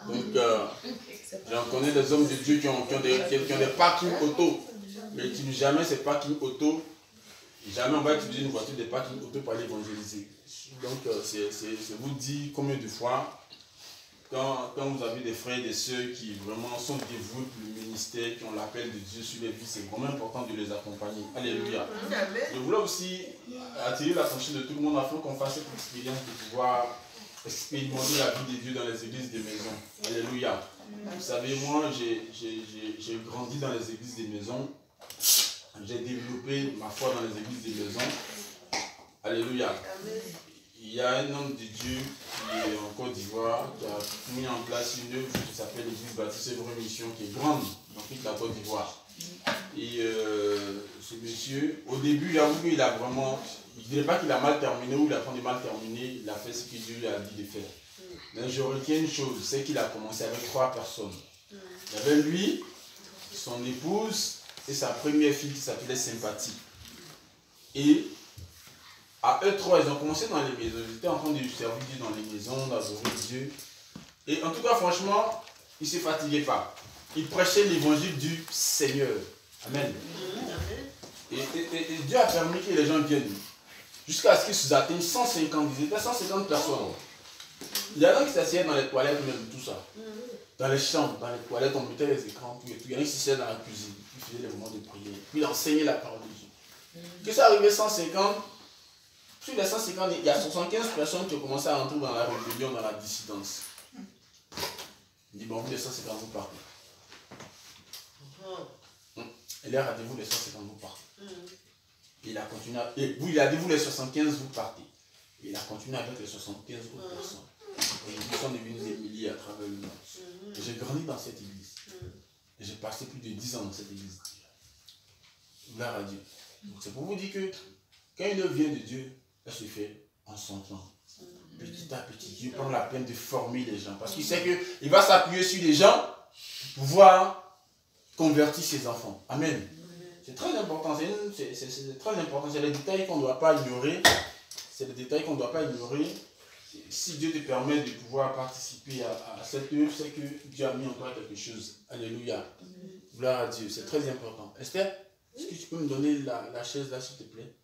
Donc, j'en connais des hommes de Dieu qui ont des parkings auto. Mais qui n'utilisent jamais ces parkings auto. Jamais on va utiliser une voiture des parkings auto pour aller évangéliser. Donc, c'est vous dire combien de fois, quand vous avez des frères et des sœurs qui vraiment sont dévoués pour le ministère, qui ont l'appel de Dieu sur les vies, c'est vraiment important de les accompagner. Alléluia. Je voulais aussi attirer l'attention de tout le monde afin qu'on fasse cette expérience de pouvoir expérimenter la vie de Dieu dans les églises de maison. Alléluia. Vous savez, moi, j'ai grandi dans les églises de maison. J'ai développé ma foi dans les églises de maison. Alléluia. Il y a un homme de Dieu qui est en Côte d'Ivoire, qui a mis en place une œuvre qui s'appelle l'Église Baptiste Vraie Mission, qui est grande dans toute la Côte d'Ivoire. Et ce monsieur, au début, j'avoue qu'il a vraiment, je ne dirais pas qu'il a mal terminé ou il a fait mal terminé, il a fait ce que Dieu lui a dit de faire. Mais je retiens une chose, c'est qu'il a commencé avec 3 personnes. Il y avait lui, son épouse et sa première fille qui s'appelait Sympathie. Et à eux 3, ils ont commencé dans les maisons. Ils étaient en train de servir Dieu dans les maisons, d'adorer Dieu. Et en tout cas, franchement, ils ne se fatiguaient pas. Ils prêchaient l'évangile du Seigneur. Amen. Et Dieu a permis que les gens viennent. Jusqu'à ce qu'ils atteignent 150, ils étaient 150 personnes. Il y en a qui s'asseyaient dans les toilettes, même tout ça. Dans les chambres, dans les toilettes, on mettait les écrans, tout et tout. Il y en a qui s'asseyaient dans la cuisine. Ils faisaient les moments de prière. Puis ils enseignaient la parole de Dieu. Que ça arrivait 150, sur les 150, il y a 75 personnes qui ont commencé à entrer dans la rébellion, dans la dissidence. Il dit, bon, vous les 150, vous partez. Et là, regardez-vous les 150, vous partez. Et il a continué, il a dit, vous les 75, vous partez. Et il a continué avec les 75 autres personnes. Et ils sont devenus des milliers à travers le monde. J'ai grandi dans cette église. Et j'ai passé plus de 10 ans dans cette église. Gloire à Dieu. C'est pour vous dire que quand une œuvre vient de Dieu, elle se fait en son temps. Petit à petit, Dieu prend la peine de former les gens. Parce qu'il sait qu'il va s'appuyer sur les gens pour pouvoir convertir ses enfants. Amen. C'est très important. C'est très important. C'est les détails qu'on ne doit pas ignorer. C'est les détails qu'on ne doit pas ignorer. Si Dieu te permet de pouvoir participer à cette œuvre, c'est que Dieu a mis en toi quelque chose. Alléluia. Gloire à Dieu. C'est très important. Esther, est-ce que tu peux me donner la chaise là, s'il te plaît?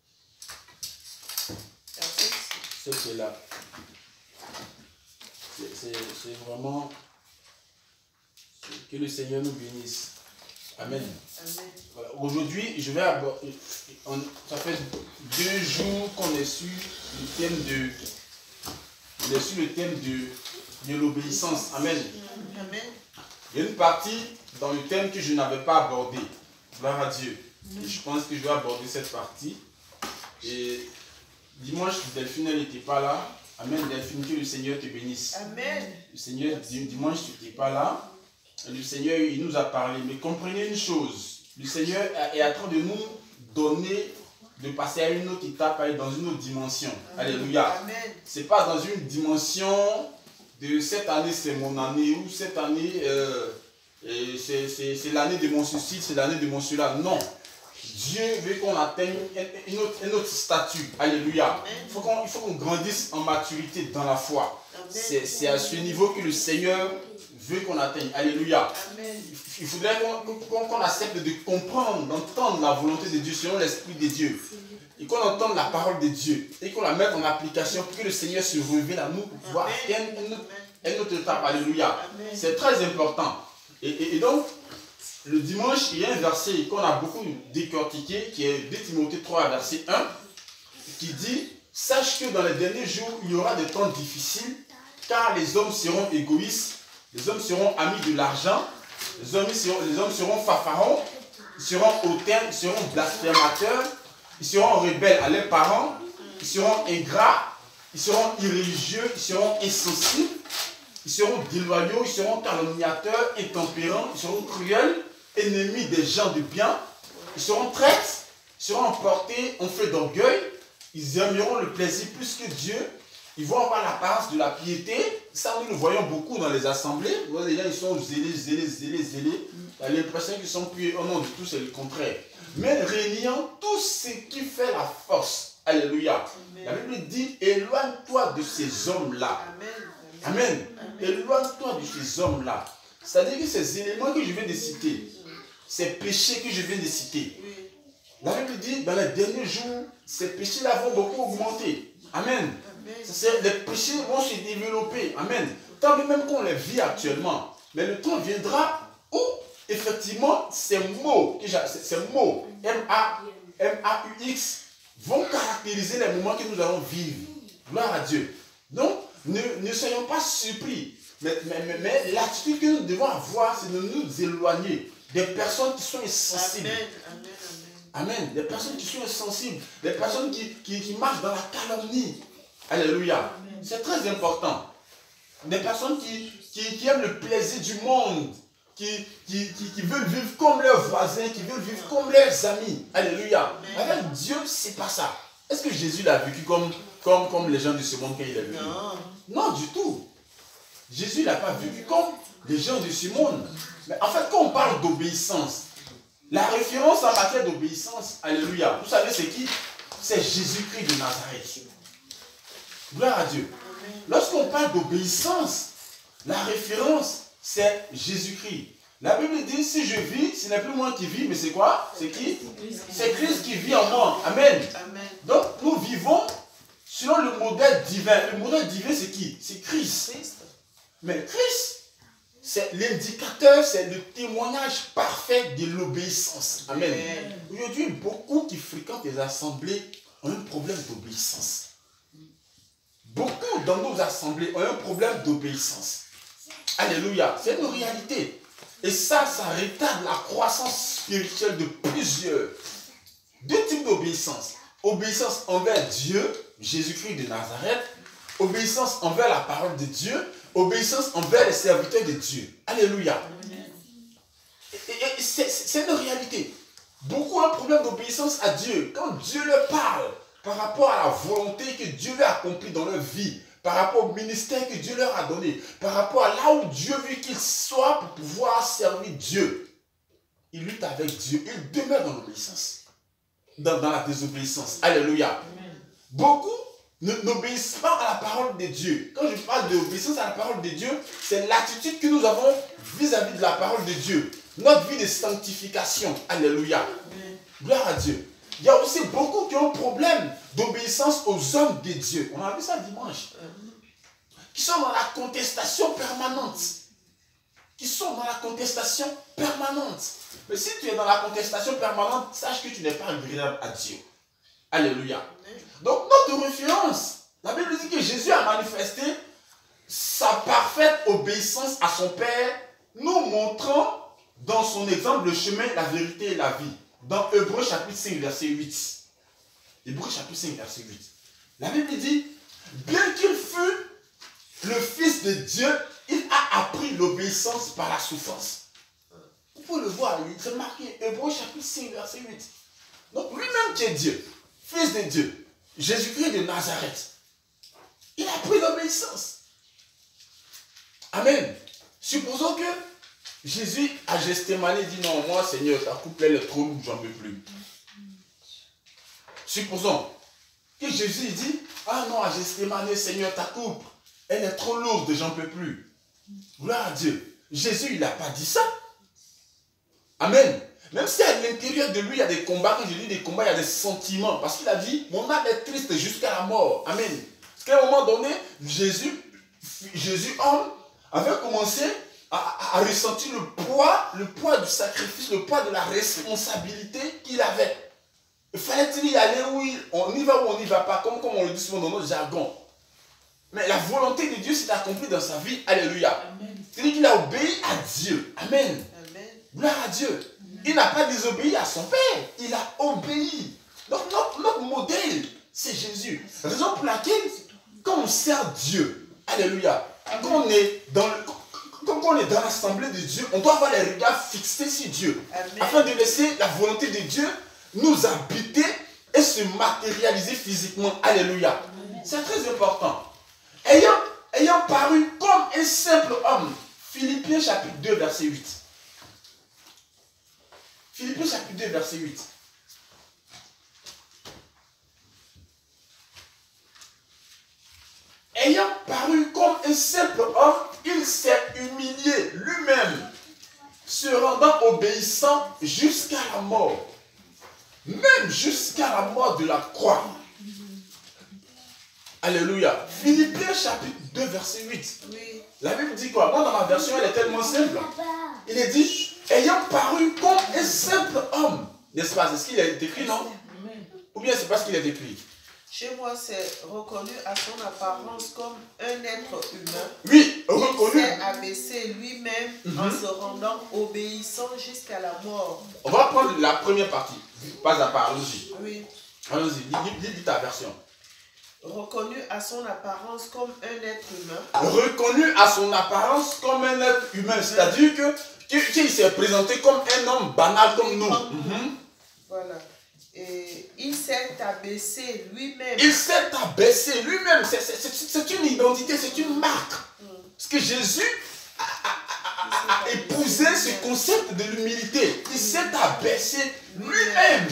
Ce qui est là. C'est vraiment que le Seigneur nous bénisse. Amen. Voilà. Aujourd'hui, je vais aborder. Ça fait 2 jours qu'on est sur le thème de. On est sur le thème de l'obéissance. Amen. Il y a une partie dans le thème que je n'avais pas abordé. Gloire à Dieu. Et je pense que je vais aborder cette partie. Et dimanche, Delphine, elle n'était pas là. Amen. Delphine, que le Seigneur te bénisse. Amen. Le Seigneur, dimanche, tu n'étais pas là. Le Seigneur, il nous a parlé. Mais comprenez une chose. Le Seigneur est en train de nous donner, de passer à une autre étape, à aller dans une autre dimension. Amen. Alléluia. Ce n'est pas dans une dimension de cette année, c'est mon année, ou cette année, c'est l'année de mon ceci, c'est l'année de mon cela. Non. Dieu veut qu'on atteigne un autre statut. Alléluia. Il faut qu'on grandisse en maturité dans la foi. C'est à ce niveau que le Seigneur veut qu'on atteigne. Alléluia. Il faudrait qu'on accepte de comprendre, d'entendre la volonté de Dieu selon l'Esprit de Dieu. Et qu'on entende la parole de Dieu. Et qu'on la mette en application pour que le Seigneur se révèle à nous pour pouvoir atteindre une autre étape. Alléluia. C'est très important. Et donc, le dimanche, il y a un verset qu'on a beaucoup décortiqué, qui est 2 Timothée 3, verset 1, qui dit « Sache que dans les derniers jours, il y aura des temps difficiles, car les hommes seront égoïstes, les hommes seront amis de l'argent, les hommes seront fanfarons, ils seront hautains, ils seront blasphémateurs, ils seront rebelles à leurs parents, ils seront ingrats, ils seront irréligieux, ils seront insensibles, ils seront déloyaux, ils seront calomniateurs, intempérants, ils seront cruels, ennemis des gens de bien, ils seront traîtres, ils seront emportés en feu d'orgueil, ils aimeront le plaisir plus que Dieu, ils vont avoir l'apparence de la piété. Ça, nous le voyons beaucoup dans les assemblées. Vous voyez, les gens, ils sont zélés. Il y a l'impression qu'ils sont pieux. Oh non, du tout, c'est le contraire. Mais régnant tout ce qui fait la force. Alléluia. Amen. La Bible dit, éloigne-toi de ces hommes-là. Amen. Éloigne-toi de ces hommes-là. C'est-à-dire que ces éléments que je viens de citer, ces péchés que je viens de citer, la Bible dit, dans les derniers jours, ces péchés-là vont beaucoup augmenter. Amen. Les péchés vont se développer. Amen. Tant que même qu'on les vit actuellement. Mais le temps viendra où, effectivement, ces mots, M-A-U-X, vont caractériser les moments que nous allons vivre. Gloire à Dieu. Donc, ne soyons pas surpris. Mais l'attitude que nous devons avoir, c'est de nous éloigner des personnes qui sont insensibles. Amen. Des personnes qui sont insensibles. Des personnes qui marchent dans la calomnie. Alléluia. C'est très important. Des personnes qui aiment le plaisir du monde. Qui veulent vivre comme leurs voisins, qui veulent vivre comme leurs amis. Alléluia. Avec Dieu, c'est pas ça. Est-ce que Jésus l'a vécu comme les gens de ce monde quand il est venu? Non, du tout. Jésus n'a pas vécu comme les gens de ce monde. Mais en fait, quand on parle d'obéissance, la référence en matière d'obéissance, alléluia, vous savez c'est qui? C'est Jésus-Christ de Nazareth. Gloire à Dieu. Lorsqu'on parle d'obéissance, la référence, c'est Jésus-Christ. La Bible dit, si je vis, ce n'est plus moi qui vis, mais c'est quoi? C'est qui? C'est Christ qui vit en moi. Amen. Donc, nous vivons selon le modèle divin. Le modèle divin, c'est qui? C'est Christ. Mais Christ, c'est l'indicateur, c'est le témoignage parfait de l'obéissance. Amen. Aujourd'hui, beaucoup qui fréquentent les assemblées ont un problème d'obéissance. Beaucoup dans nos assemblées ont un problème d'obéissance. Alléluia. C'est une réalité. Et ça retarde la croissance spirituelle de plusieurs. Deux types d'obéissance. Obéissance envers Dieu, Jésus-Christ de Nazareth. Obéissance envers la parole de Dieu. Obéissance envers les serviteurs de Dieu. Alléluia. Et c'est une réalité. Beaucoup ont un problème d'obéissance à Dieu. Quand Dieu leur parle par rapport à la volonté que Dieu veut accomplir dans leur vie, par rapport au ministère que Dieu leur a donné, par rapport à là où Dieu veut qu'ils soient pour pouvoir servir Dieu, ils luttent avec Dieu. Ils demeurent dans l'obéissance, dans la désobéissance. Alléluia. Beaucoup n'obéissent pas à la parole de Dieu. Quand je parle d'obéissance à la parole de Dieu, c'est l'attitude que nous avons vis-à-vis de la parole de Dieu. Notre vie de sanctification. Alléluia. Gloire à Dieu. Il y a aussi beaucoup qui ont un problème d'obéissance aux hommes de Dieu. On a vu ça dimanche. Qui sont dans la contestation permanente. Qui sont dans la contestation permanente. Mais si tu es dans la contestation permanente, sache que tu n'es pas agréable à Dieu. Alléluia. Donc notre référence, la Bible dit que Jésus a manifesté sa parfaite obéissance à son Père, nous montrant dans son exemple le chemin, la vérité et la vie. Dans Hébreux chapitre 5, verset 8. Hébreux chapitre 5, verset 8. La Bible dit, bien qu'il fût le Fils de Dieu, il a appris l'obéissance par la souffrance. Vous pouvez le voir, il est marqué, Hébreux chapitre 5, verset 8. Donc lui-même qui est Dieu, Fils de Dieu, Jésus-Christ de Nazareth, il a appris l'obéissance. Amen. Supposons que Jésus à Gethsémani dit non, moi Seigneur, ta coupe elle est trop lourde, j'en peux plus. Supposons que Jésus dit, ah non, à Gethsémani, Seigneur, ta coupe, elle est trop lourde, j'en peux plus. Gloire à Dieu. Jésus, il n'a pas dit ça. Amen. Même si à l'intérieur de lui, il y a des combats, quand je dis des combats, il y a des sentiments. Parce qu'il a dit, mon âme est triste jusqu'à la mort. Amen. Parce qu'à un moment donné, Jésus, homme, avait commencé à ressentir le poids du sacrifice, le poids de la responsabilité qu'il avait. Fallait-il y aller on y va ou on n'y va pas, comme on le dit souvent dans notre jargon. Mais la volonté de Dieu s'est accomplie dans sa vie. Alléluia. C'est-à-dire qu'il a obéi à Dieu. Amen. Gloire à Dieu. Il n'a pas désobéi à son Père. Il a obéi. Donc notre modèle, c'est Jésus. Raison pour laquelle, quand on sert Dieu, alléluia, quand on est dans l'assemblée de Dieu, on doit avoir les regards fixés sur Dieu. Amen. Afin de laisser la volonté de Dieu nous habiter et se matérialiser physiquement. Alléluia. C'est très important. Ayant paru comme un simple homme. Philippiens chapitre 2, verset 8. Philippiens chapitre 2, verset 8. ayant paru comme un simple homme, il s'est humilié lui-même, se rendant obéissant jusqu'à la mort. Même jusqu'à la mort de la croix. Alléluia. Philippiens chapitre 2, verset 8. Oui. La Bible dit quoi? Moi, dans ma version, elle est tellement simple. Il est dit, ayant paru comme un simple homme. N'est-ce pas? C'est ce qu'il est écrit, non? Ou bien c'est pas ce qu'il est écrit? Chez moi, c'est reconnu à son apparence comme un être humain. Oui, reconnu. Il s'est abaissé lui-même en se rendant obéissant jusqu'à la mort. On va prendre la première partie. Pas à part, allons-y. Oui. Allons-y, dis ta version. Reconnu à son apparence comme un être humain. Reconnu à son apparence comme un être humain. C'est-à-dire qu'il s'est présenté comme un homme banal comme nous. Voilà. Et il s'est abaissé lui-même. Il s'est abaissé lui-même. C'est une identité, c'est une marque. Parce que Jésus a épousé ce concept de l'humilité. Il s'est abaissé lui-même.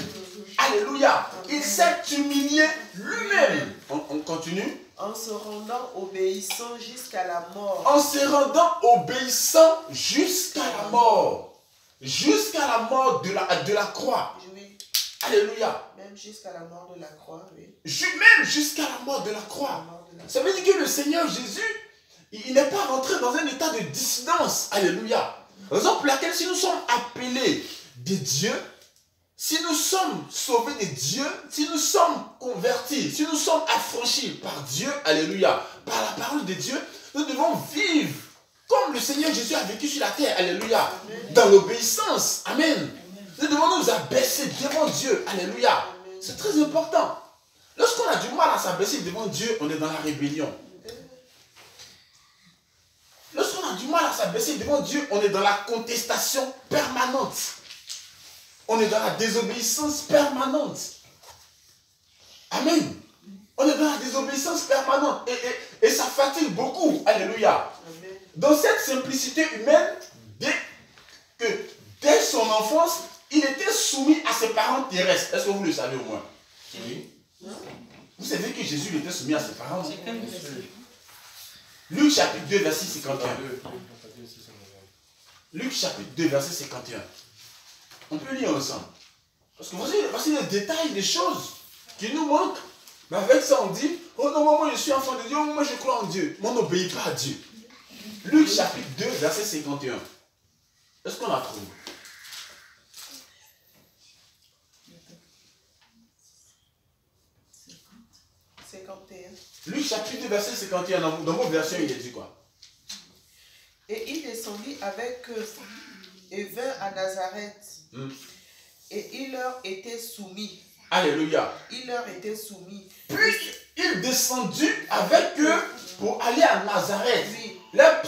Alléluia. Il s'est humilié lui-même. On continue. En se rendant obéissant jusqu'à la mort. En se rendant obéissant jusqu'à la mort. Jusqu'à la mort de la croix. Oui. Alléluia. Même jusqu'à la mort de la croix, oui. Même jusqu'à la mort de la croix. Ça veut dire que le Seigneur Jésus, il n'est pas rentré dans un état de dissidence. Alléluia. Raison pour laquelle si nous sommes appelés de Dieu, si nous sommes sauvés de Dieu, si nous sommes convertis, si nous sommes affranchis par Dieu, alléluia, par la parole de Dieu, nous devons vivre comme le Seigneur Jésus a vécu sur la terre, alléluia, dans l'obéissance, amen. Nous devons nous abaisser devant Dieu, alléluia. C'est très important. Lorsqu'on a du mal à s'abaisser devant Dieu, on est dans la rébellion. Lorsqu'on a du mal à s'abaisser devant Dieu, on est dans la contestation permanente. On est dans la désobéissance permanente. Amen. On est dans la désobéissance permanente. Et ça fatigue beaucoup. Alléluia. Amen. Dans cette simplicité humaine, dès son enfance, il était soumis à ses parents terrestres. Est-ce que vous le savez au moins? Oui. Vous savez que Jésus était soumis à ses parents? Luc chapitre 2, verset 51. Luc chapitre 2, verset 51. On peut lire ensemble. Parce que voici les détails des choses qui nous manquent. Mais avec ça, on dit, oh non, moi je suis enfant de Dieu, moi je crois en Dieu. Mais on n'obéit pas à Dieu. Luc chapitre 2, verset 51. Est-ce qu'on la trouve? Luc chapitre 2, verset 51. Dans vos versions, il est dit quoi? Et il descendit avec eux et vint à Nazareth. Et il leur était soumis. Alléluia. Il leur était soumis. Puis il descendit avec eux pour aller à Nazareth. Oui.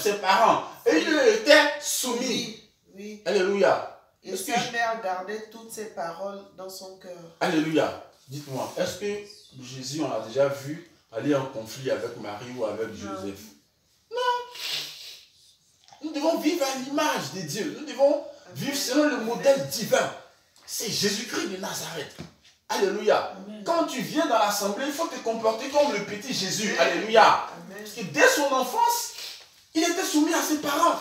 Ses parents. Et il leur était soumis. Oui. Alléluia. Et sa mère gardait toutes ces paroles dans son cœur. Alléluia. Dites-moi, est-ce que Jésus, on l'a déjà vu aller en conflit avec Marie ou avec Joseph? Non. Nous devons vivre à l'image de Dieu. Nous devons vivre selon le modèle divin. C'est Jésus-Christ de Nazareth. Alléluia. Amen. Quand tu viens dans l'assemblée, il faut te comporter comme le petit Jésus. Amen. Alléluia. Amen. Parce que dès son enfance, il était soumis à ses parents.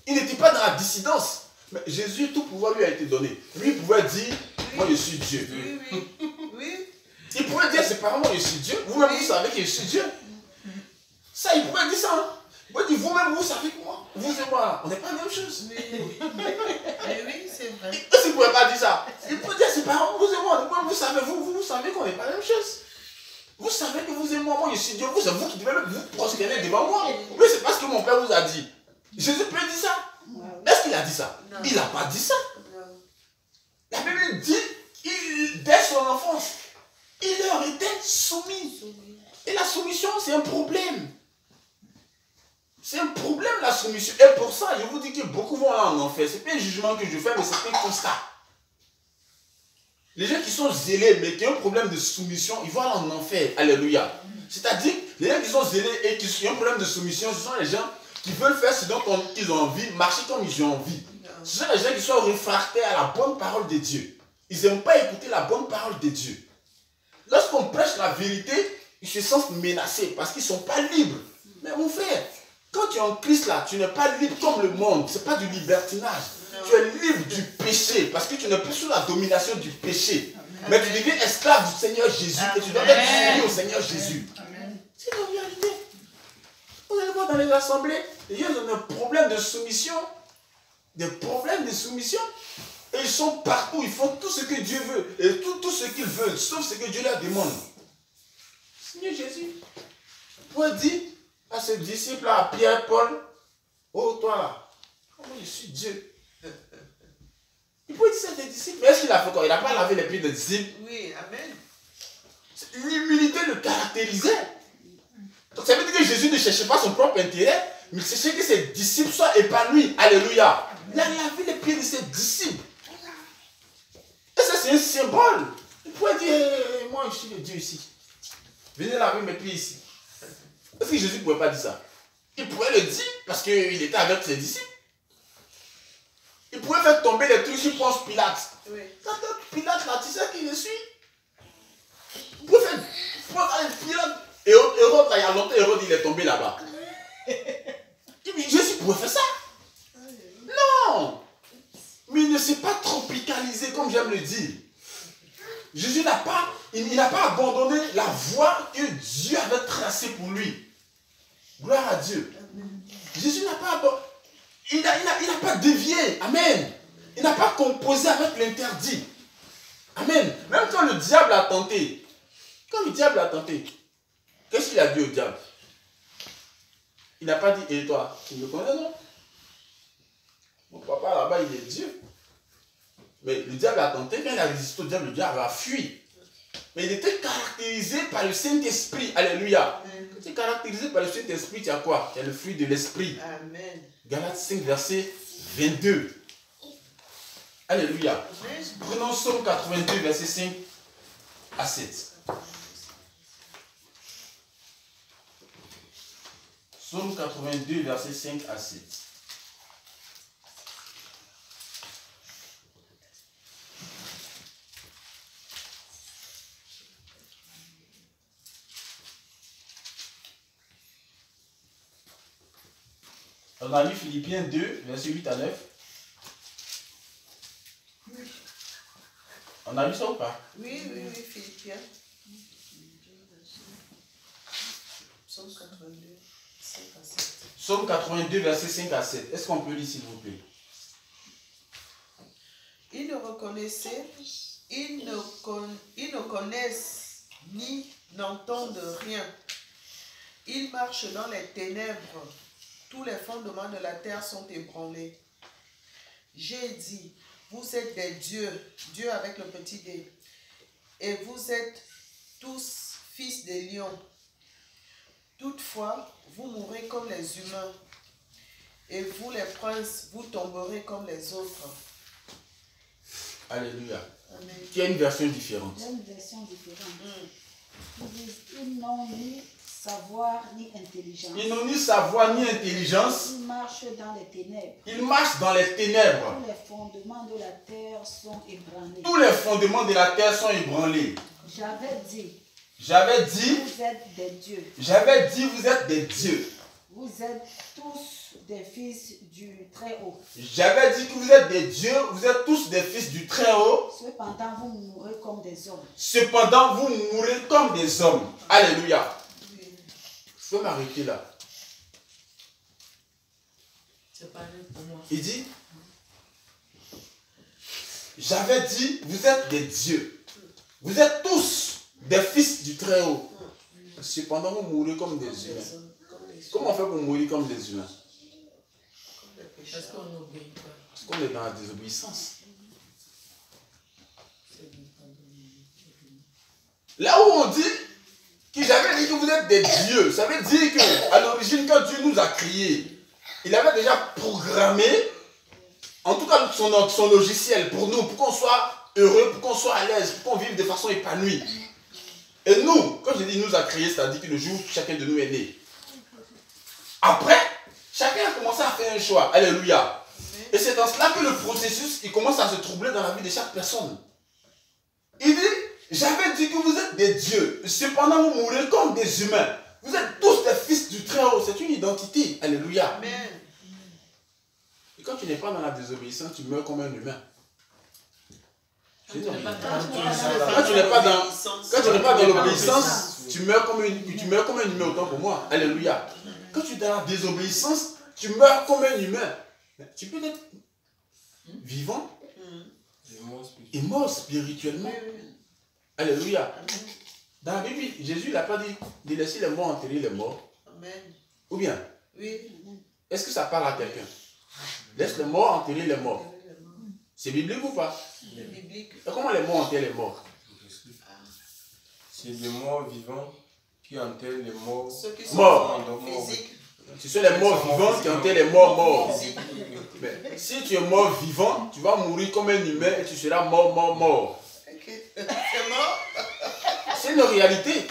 Il n'était pas dans la dissidence. Mais Jésus, tout pouvoir lui a été donné. Lui, il pouvait dire, moi je suis Dieu. Oui. Il pouvait dire à ses parents, moi je suis Dieu. Vous-même, vous savez que je suis Dieu. Ça, il pouvait dire ça. Hein? Il pouvait dire, vous-même, vous savez que moi, vous et moi, on n'est pas la même chose. Oui, c'est vrai. Il ne pouvait pas dire ça. Il pouvait dire à ses parents, vous et moi, vous savez, vous savez qu'on n'est pas la même chose. Vous savez que vous et moi, je suis Dieu. C'est vous qui devez vous prosterner devant moi. Oui, c'est parce que mon Père vous a dit. Jésus peut dire ça. Est-ce qu'il a dit ça? Non. Il n'a pas dit ça. Non. La Bible dit, dès son enfance, il leur était soumis. Et la soumission, c'est un problème. C'est un problème, la soumission. Et pour ça, je vous dis que beaucoup vont là en enfer. Ce n'est pas un jugement que je fais, mais c'est un constat. Les gens qui sont zélés, mais qui ont un problème de soumission, ils vont aller en enfer. Alléluia. C'est-à-dire, les gens qui sont zélés et qui ont un problème de soumission, ce sont les gens qui veulent faire ce dont ils ont envie, marcher comme ils ont envie. Ce sont les gens qui sont réfractaires à la bonne parole de Dieu. Ils n'aiment pas écouter la bonne parole de Dieu. Lorsqu'on prêche la vérité, ils se sentent menacés parce qu'ils ne sont pas libres. Mais mon frère, quand tu es en Christ là, tu n'es pas libre comme le monde. Ce n'est pas du libertinage. Tu es libre du péché parce que tu n'es plus sous la domination du péché. Mais tu deviens esclave du Seigneur Jésus et tu dois être soumis au Seigneur Jésus. C'est la réalité. Vous allez voir dans les assemblées, les gens ont des problèmes de soumission. Des problèmes de soumission. Et ils sont partout, ils font tout ce que Dieu veut. Et tout ce qu'ils veulent, sauf ce que Dieu leur demande. Seigneur Jésus, pour dire à ses disciples, à Pierre, Paul, oh toi là, comment je suis Dieu. Il peut dire ça à ses disciples, mais est-ce qu'il a fait quoi? Il n'a pas lavé les pieds des disciples. Oui, amen. L'humilité le caractérisait. Donc ça veut dire que Jésus ne cherchait pas son propre intérêt, mais il cherchait que ses disciples soient épanouis. Alléluia. Il a lavé les pieds de ses disciples. Et ça, c'est un symbole. Il pourrait dire, moi, je suis le Dieu ici. Venez laver mes pieds ici. Est-ce que Jésus ne pouvait pas dire ça? Il pouvait le dire parce qu'il était avec ses disciples. Il pouvait faire tomber les trucs sur Ponce Pilate. Oui. Quand Pilate là, tu sais qui je suis? Il pouvait faire Pilate. Et Hérode, là, il y a longtemps, Hérode, il est tombé là-bas. Jésus pouvait faire ça. Non. Mais il ne s'est pas tropicalisé, comme j'aime le dire. Jésus n'a pas, il n'a pas abandonné la voie que Dieu avait tracée pour lui. Gloire à Dieu. Jésus n'a pas abandonné. Il n'a pas dévié. Amen. Il n'a pas composé avec l'interdit. Amen. Même quand le diable a tenté. Qu'est-ce qu'il a dit au diable? Il n'a pas dit, et toi, tu me connais, non? Mon papa là-bas, il est Dieu. Mais le diable a tenté, quand il a résisté au diable, le diable a fui. Mais il était caractérisé par le Saint-Esprit. Alléluia. Quand tu es caractérisé par le Saint-Esprit, tu as quoi? Tu as le fruit de l'Esprit. Amen. Galates 5, verset 22. Alléluia. Amen. Prenons Psaume 82, verset 5 à 7. Psaume 82, verset 5 à 7. On a lu Philippiens 2, verset 8 à 9. On a lu ça ou pas? Oui, Philippiens. Psaume 82, 5 à 7. Psaume 82, verset 5 à 7. Est-ce qu'on peut lire, s'il vous plaît? Ils ne reconnaissaient, ils ne connaissent ni n'entendent rien. Ils marchent dans les ténèbres. Tous les fondements de la terre sont ébranlés. J'ai dit, vous êtes des dieux, Dieu avec le petit D, et vous êtes tous fils des lions. Toutefois, vous mourrez comme les humains, et vous les princes, vous tomberez comme les autres. Alléluia. Amen. Il y a une version différente. Il y a une version différente. Ils n'ont ni savoir ni intelligence. Ils n'ont ni savoir ni intelligence. Ils marchent dans les ténèbres. Ils marchent dans les ténèbres. Tous les fondements de la terre sont ébranlés. Tous les fondements de la terre sont ébranlés. J'avais dit. Vous êtes des dieux. J'avais dit, vous êtes des dieux. Vous êtes tous des fils du Très-Haut. J'avais dit que vous êtes des dieux, vous êtes tous des fils du Très-Haut. Cependant, vous mourrez comme des hommes. Cependant, vous mourrez comme des hommes. Alléluia. Je peux m'arrêter là. Il dit, j'avais dit, vous êtes des dieux. Vous êtes tous des fils du Très-Haut. Cependant, vous mourrez comme des humains. Comment on fait pour mourir comme des humains? Parce qu'on n'obéit pas. Parce qu'on est dans la désobéissance. Là où on dit que j'avais dit que vous êtes des dieux, ça veut dire qu'à l'origine, quand Dieu nous a créés, il avait déjà programmé, en tout cas son logiciel pour nous, pour qu'on soit heureux, pour qu'on soit à l'aise, pour qu'on vive de façon épanouie. Et nous, quand je dis nous a créés, c'est-à-dire que le jour où chacun de nous est né. Après, chacun a commencé à faire un choix. Alléluia. Et c'est dans cela que le processus, il commence à se troubler dans la vie de chaque personne. Il dit, J'avais dit que vous êtes des dieux. Cependant, vous mourrez comme des humains. Vous êtes tous des fils du Très-Haut. C'est une identité. Alléluia. Amen. Et quand tu n'es pas dans la désobéissance, tu meurs comme un humain. Quand tu n'es pas Quand tu n'es pas dans l'obéissance, tu meurs comme un humain autant pour moi. Alléluia. Quand tu es dans la désobéissance, tu meurs comme un humain. Tu peux être vivant et mort spirituellement. Alléluia. Dans la Bible, Jésus n'a pas dit de laisser les morts enterrer les morts. Amen. Ou bien, Oui. est-ce que ça parle à quelqu'un? Laisse les morts enterrer les morts. C'est biblique ou pas? C'est biblique. Et comment les morts enterrent les morts? C'est les morts vivants qui enterrent les morts Ceux qui sont morts. physiques. Ce sont les morts vivants qui enterrent les morts morts. Physiques. Mais si tu es mort vivant, tu vas mourir comme un humain et tu seras mort. Ok. C'est mort. C'est une réalité.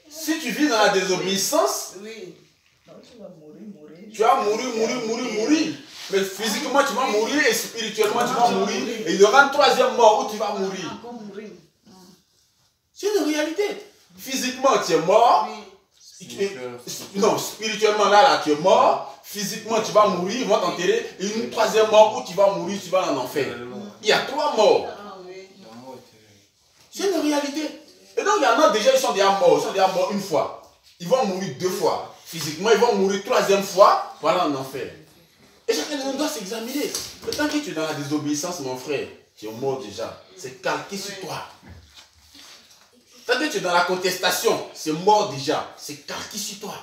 Si tu vis dans la désobéissance, Oui. tu vas mourir. Mais physiquement, tu vas mourir et spirituellement, tu vas mourir. Et il y aura une troisième mort où tu vas mourir. C'est une réalité. Physiquement, tu es mort. Oui. Non, spirituellement, là, tu es mort. Physiquement, tu vas mourir, ils vont t'enterrer. Et une troisième mort où tu vas mourir, tu vas en enfer. Il y a 3 morts. Ah oui. C'est une réalité. Et donc, il y en a déjà, ils sont déjà morts. Ils sont déjà morts une fois. Ils vont mourir 2 fois. Physiquement, ils vont mourir 3e fois. Voilà en enfer. Et chacun de nous doit s'examiner. Mais tant que tu es dans la désobéissance, mon frère, tu es mort déjà. C'est calqué sur toi. Tant que tu es dans la contestation, c'est mort déjà. C'est calqué sur toi.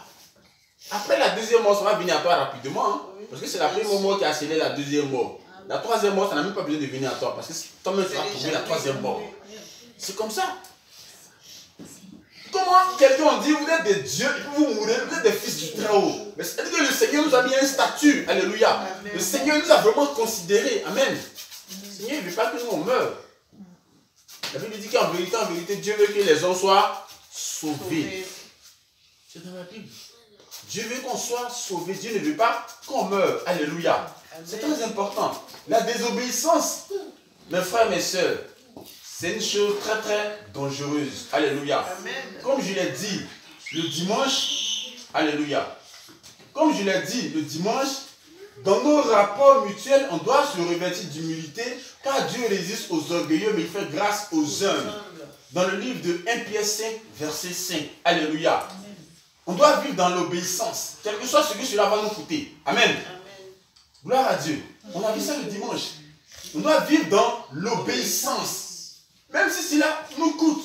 Après la 2e mort, ça va venir à toi rapidement. Hein, parce que c'est la première mort qui a scellé la 2e mort. La 3e mort, ça n'a même pas besoin de venir à toi. Parce que toi-même, tu vas trouver la 3e mort. C'est comme ça. Comment quelqu'un dit vous êtes des dieux et puis vous mourrez, vous êtes des fils du Très-Haut. Mais c'est-à-dire que le Seigneur nous a mis un statut. Alléluia. Amen. Le Seigneur nous a vraiment considérés. Amen. Le Seigneur ne veut pas que nous on meure. La Bible dit qu'en vérité, Dieu veut que les hommes soient sauvés. C'est dans la Bible. Dieu veut qu'on soit sauvés. Dieu ne veut pas qu'on meure. Alléluia. C'est très important. La désobéissance, mes frères, mes soeurs, c'est une chose très très dangereuse. Alléluia. Amen. Comme je l'ai dit le dimanche, alléluia. Comme je l'ai dit le dimanche, dans nos rapports mutuels, on doit se revêtir d'humilité, car Dieu résiste aux orgueilleux, mais il fait grâce aux humbles. Dans le livre de 1 Pierre 5, verset 5. Alléluia. On doit vivre dans l'obéissance, quel que soit ce que cela va nous coûter. Amen. Amen. Gloire à Dieu. On a vu ça le dimanche. On doit vivre dans l'obéissance. Même si cela nous coûte.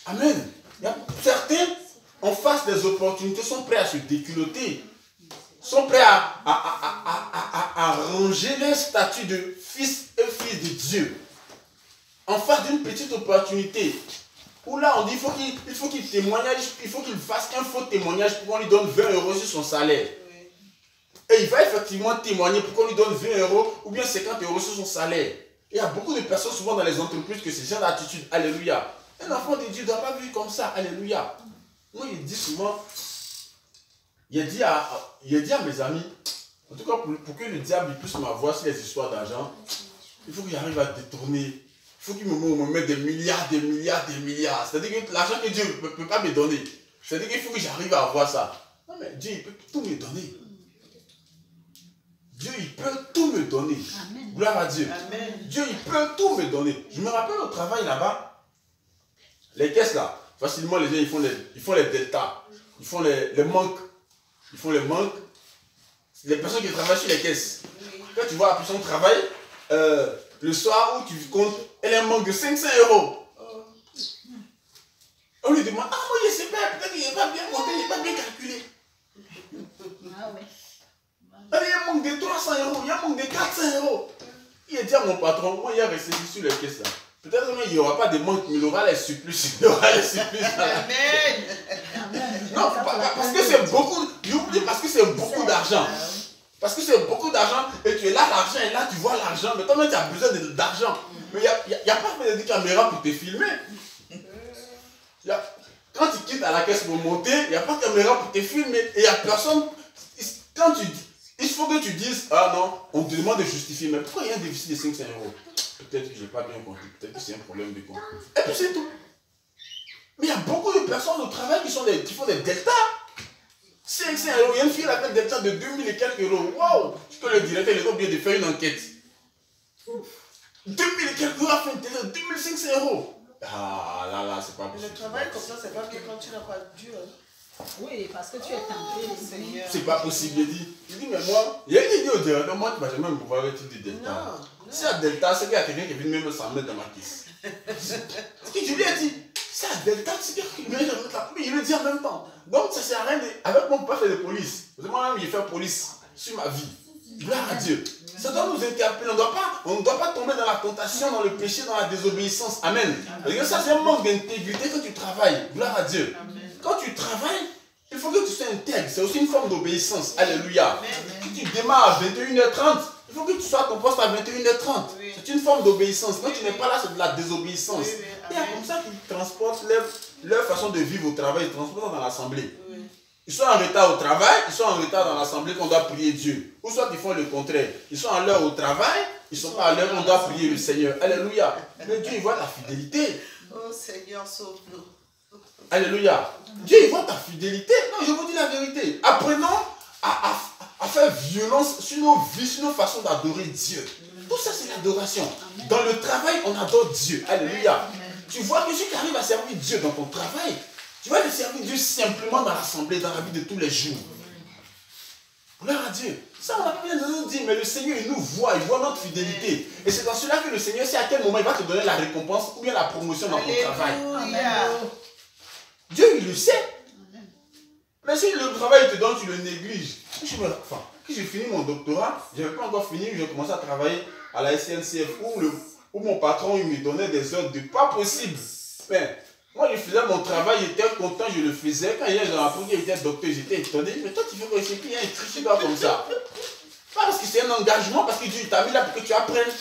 Amen. Il y a certains, en face des opportunités, sont prêts à se déculotter. Sont prêts à ranger leur statut de fils et fils de Dieu. En face d'une petite opportunité. Où là, on dit il faut qu'il témoigne, il faut qu'il fasse un faux témoignage pour qu'on lui donne 20 € sur son salaire. Et il va effectivement témoigner pour qu'on lui donne 20 € ou bien 50 € sur son salaire. Il y a beaucoup de personnes souvent dans les entreprises que c'est ce genre d'attitude. Alléluia. Un enfant de Dieu ne doit pas vivre comme ça. Alléluia. Moi, il dit souvent, il a dit à mes amis, en tout cas pour que le diable puisse m'avoir sur les histoires d'argent, il faut que j'arrive à détourner. Il faut qu'il me mette des milliards. C'est-à-dire que l'argent que Dieu ne peut pas me donner. C'est-à-dire qu'il faut que j'arrive à avoir ça. Non mais Dieu, il peut tout me donner. Dieu, il peut tout me donner. Amen. Gloire à Dieu. Amen. Dieu, il peut tout me donner. Je me rappelle au travail là-bas, les caisses là, facilement les gens, ils font les deltas. Ils font les manques. Ils font les manques. Les personnes qui travaillent sur les caisses. Quand tu vois la personne travaille, le soir où tu comptes, elle a un manque de 500 €. On lui demande, ah oui, je sais pas, peut-être qu'il n'est pas bien monté, il n'est pas bien calculé. Ah ouais. Il y a un manque de 300 €, il y a un manque de 400 €. Il a dit à mon patron, moi il y a resté sur les caisses là. Peut-être qu'il n'y aura pas de manque, mais il aura les surplus. Amen. Non, parce que c'est beaucoup, j'oublie parce que c'est beaucoup d'argent. Parce que c'est beaucoup d'argent et tu es là, l'argent est là, tu vois l'argent, mais toi-même tu as besoin d'argent. Mais il n'y a pas de caméra pour te filmer. Quand tu quittes à la caisse pour monter, il n'y a pas de caméra pour te filmer. Et il n'y a personne. Quand tu dis, il faut que tu dises, ah non, on te demande de justifier. Mais pourquoi il y a un déficit de 500 €? Peut-être que je n'ai pas bien compris. Peut-être que c'est un problème de compris. Et puis c'est tout. Mais il y a beaucoup de personnes au travail qui font des deltas. 500 euros. Il y a une fille qui a fait des deltas de 2000 et quelques euros. Waouh! Je peux le directeur, il est obligé de faire une enquête. 2000 et quelques euros a fait un delta de 2500 euros. Ah là, c'est pas possible. Le travail comme ça, c'est pas bien quand tu n'as pas Dieu. Oui, parce que tu es tenté. Seigneur. C'est pas possible, il dit, mais moi, il a dit au directeur, moi, tu ne vas jamais me pouvoir avec du delta. Non. Si à delta, c'est qu'il y a quelqu'un qui est venu même s'en mettre dans ma caisse. Ce que je lui ai dit, c'est à delta, c'est qu'il vient de mettre la police, il le dit en même temps. Donc ça sert à rien avec mon père fait de police. Moi-même, j'ai fait police sur ma vie. Gloire à Dieu. Ça doit nous interpeller. On ne doit pas tomber dans la tentation, dans le péché, dans la désobéissance. Amen. Parce que ça, c'est un manque d'intégrité quand tu travailles. Gloire à Dieu. Amen. Quand tu travailles, il faut que tu sois intègre. C'est aussi une forme d'obéissance. Alléluia. Si tu démarres à 21h30, il faut que tu sois à ton poste à 21h30. Oui. C'est une forme d'obéissance. Quand tu n'es pas là, c'est de la désobéissance. Oui, oui. Il y a comme ça qu'ils transportent leur façon de vivre au travail. Ils transportent dans l'assemblée. Oui. Ils sont en retard au travail, ils sont en retard dans l'assemblée qu'on doit prier Dieu. Ou soit ils font le contraire. Ils sont à l'heure au travail, ils ne sont pas à l'heure qu'on doit prier le Seigneur. Alléluia. Mais Dieu, il voit ta fidélité. Oh Seigneur, sauve-nous. Alléluia. Dieu, il voit ta fidélité. Non, je vous dis la vérité. Apprenons à faire violence sur nos vies, sur nos façons d'adorer Dieu. Tout ça, c'est l'adoration. Dans le travail, on adore Dieu. Alléluia. Tu vois que si tu arrives à servir Dieu dans ton travail, tu vas le servir Dieu simplement dans l'assemblée, dans la vie de tous les jours. Gloire à Dieu. Ça, on n'a pas besoin de nous dire, mais le Seigneur, il nous voit, il voit notre fidélité. Et c'est dans cela que le Seigneur sait à quel moment il va te donner la récompense ou bien la promotion dans ton travail. Alléluia. Dieu, il le sait. Mais si le travail te donne, tu le négliges. Quand j'ai fini mon doctorat, je n'avais pas encore fini, j'ai commencé à travailler à la SNCF où mon patron il me donnait des ordres de pas possible. Mais moi, je faisais mon travail, j'étais content, je le faisais. Quand hier, j'ai appris qu'il était docteur, j'étais étonné. Mais toi, tu veux que c'est qui un tricheur comme ça? Pas parce que c'est un engagement, parce que Dieu t'a mis là pour que tu apprennes.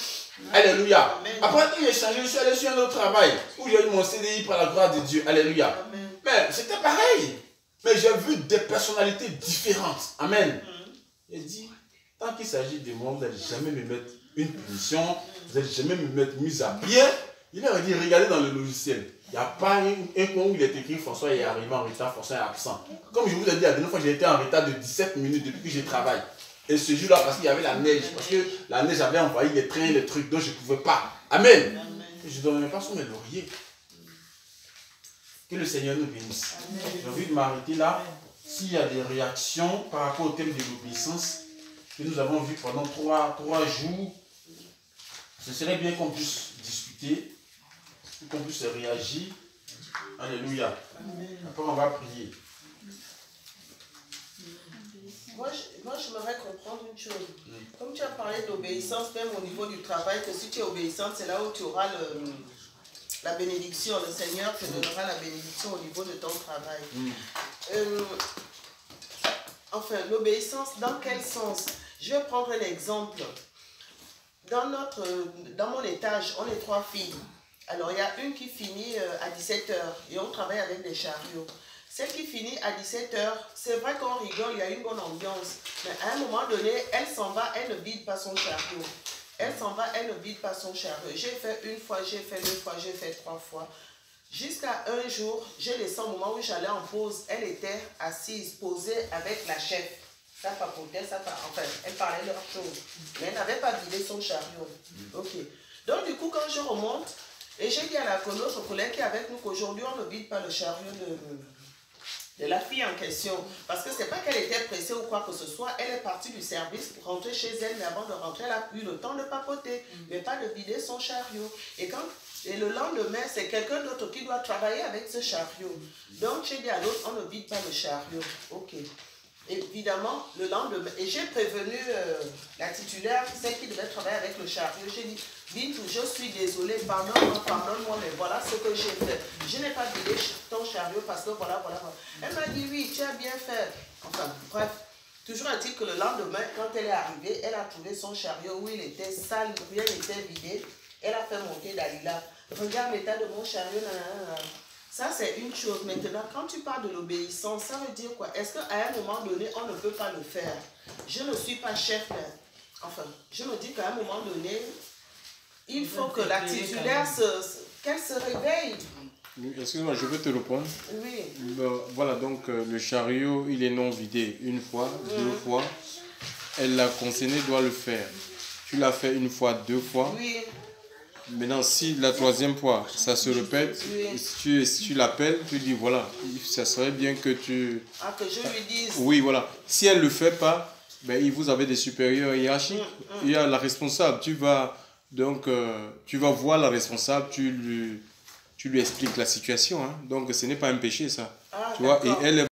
Alléluia. Après, j'ai changé, je suis allé sur un autre travail où j'ai eu mon CDI par la gloire de Dieu. Alléluia. Amen. Mais c'était pareil. Mais j'ai vu des personnalités différentes. Amen. Il dit, tant qu'il s'agit de moi, vous n'allez jamais me mettre une punition, vous n'allez jamais me mettre mise à pied. Il leur a dit, regardez dans le logiciel. Il n'y a pas un coin où il est écrit François est arrivé en retard, François est absent. Comme je vous ai dit la dernière fois, j'ai été en retard de 17 minutes depuis que je travaille. Et ce jour-là, parce qu'il y avait la neige, parce que la neige avait envahi les trains, les trucs, donc je ne pouvais pas. Amen. Je ne dormais pas sur mes lauriers. Que le Seigneur nous bénisse. J'ai envie de m'arrêter là. S'il y a des réactions par rapport au thème de l'obéissance que nous avons vu pendant 3 jours, ce serait bien qu'on puisse discuter, qu'on puisse réagir. Alléluia. Après, on va prier. Moi, j'aimerais comprendre une chose. Comme tu as parlé d'obéissance, même au niveau du travail, que si tu es obéissante, c'est là où tu auras la bénédiction. Le Seigneur te donnera la bénédiction au niveau de ton travail. Enfin, l'obéissance, dans quel sens? Je vais prendre un exemple. Dans mon étage, on est 3 filles. Alors, il y a une qui finit à 17h et on travaille avec des chariots. Celle qui finit à 17h, c'est vrai qu'on rigole, il y a une bonne ambiance. Mais à un moment donné, elle s'en va, elle ne vide pas son chariot. Elle s'en va, elle ne vide pas son chariot. J'ai fait 1 fois, j'ai fait 2 fois, j'ai fait 3 fois. Jusqu'à un jour, j'ai laissé un moment où j'allais en pause. Elle était assise, posée avec la chef. Ça papotait, enfin, elle parlait leur chose. Mais elle n'avait pas vidé son chariot. Ok. Donc du coup, quand je remonte, et j'ai dit à notre collègue qui est avec nous qu'aujourd'hui, on ne vide pas le chariot de la fille en question. Parce que c'est pas qu'elle était pressée ou quoi que ce soit. Elle est partie du service pour rentrer chez elle. Mais avant de rentrer, elle a eu le temps de papoter. Mais pas de vider son chariot. Et le lendemain, c'est quelqu'un d'autre qui doit travailler avec ce chariot. Donc, j'ai dit à l'autre, on ne vide pas le chariot. Ok. Évidemment, le lendemain, et j'ai prévenu la titulaire, celle qui devait travailler avec le chariot. J'ai dit, Bintou, je suis désolée, pardonne-moi, mais voilà ce que j'ai fait. Je n'ai pas vidé ton chariot parce que voilà. Elle m'a dit, oui, tu as bien fait. Enfin, bref. Toujours est-il que le lendemain, quand elle est arrivée, elle a trouvé son chariot où il était sale, rien n'était vidé. Elle a fait monter Dalila. Regarde l'état de mon chariot, nanana. Ça, c'est une chose. Maintenant, quand tu parles de l'obéissance, ça veut dire quoi? Est-ce qu'à un moment donné, on ne peut pas le faire? Je ne suis pas chef, mais enfin, je me dis qu'à un moment donné, Il faut que la titulaire qu'elle se réveille. Excuse-moi, je peux te répondre. Oui. Voilà, donc le chariot, il est non vidé une fois, deux fois. Elle l'a concerné, doit le faire. Tu l'as fait une fois, deux fois. Oui. Maintenant, si la troisième fois, ça se répète, si tu l'appelles, tu dis voilà, ça serait bien que tu... Ah, que je lui dise. Oui, voilà. Si elle ne le fait pas, ben, vous avez des supérieurs hiérarchiques. Il y a la responsable. Tu vas voir la responsable, tu lui expliques la situation. Hein. Donc, ce n'est pas un péché, ça. Ah, tu vois, et elle